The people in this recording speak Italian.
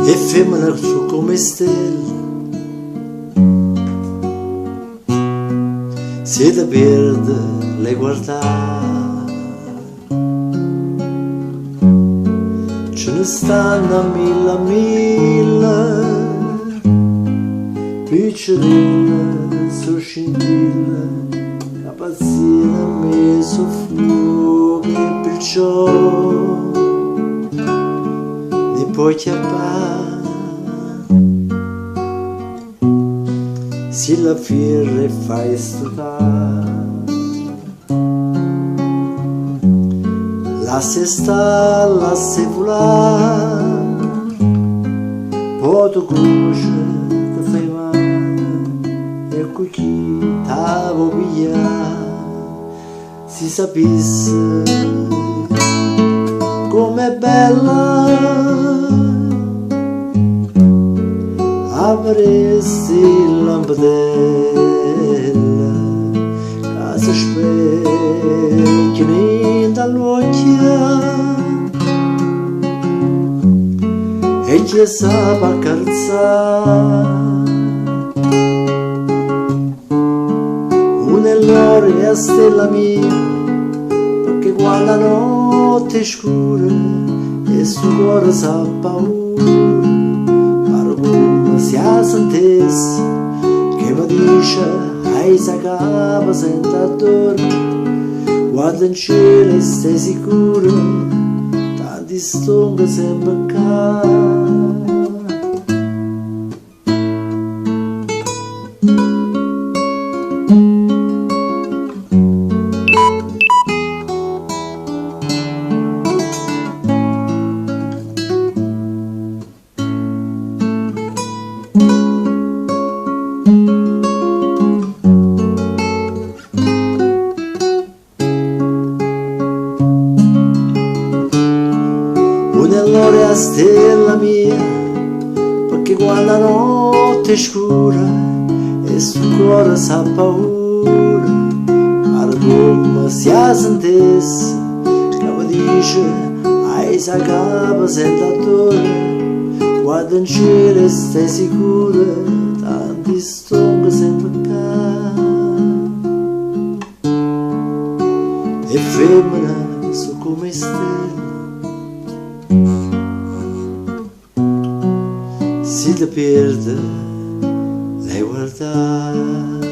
E femmina su come stelle si da perde le guardare, ce ne stanno a mille piccerine su scintille, la pazzina mi soffluga e perciò ne puoi chiappare. Si la firra e fai studare, la se sta, la se volare, poi tu croce ti fai male, e con chi t'avo pigliare, si sapesse com'è bella, avresti lampadella che si specchiano dall'occhio e che sa accarezzare una è l'ora e stella mia, perché quando la notte è scura e sto cuore sa paura, si sentisse che mi dice hai s'acaba senza dormire, guarda in cielo e stai sicuro, tanti stonga sempre qua. Nell'ora stella mia, perché quando la notte è scura e sto cuore sa paura, ma come si sentisse che mi dice hai s'acaba senza dolore, guarda in cielo e stai sicura, tanti stonga sempre qua. E femmina su come stelle si da perde, lei guarda.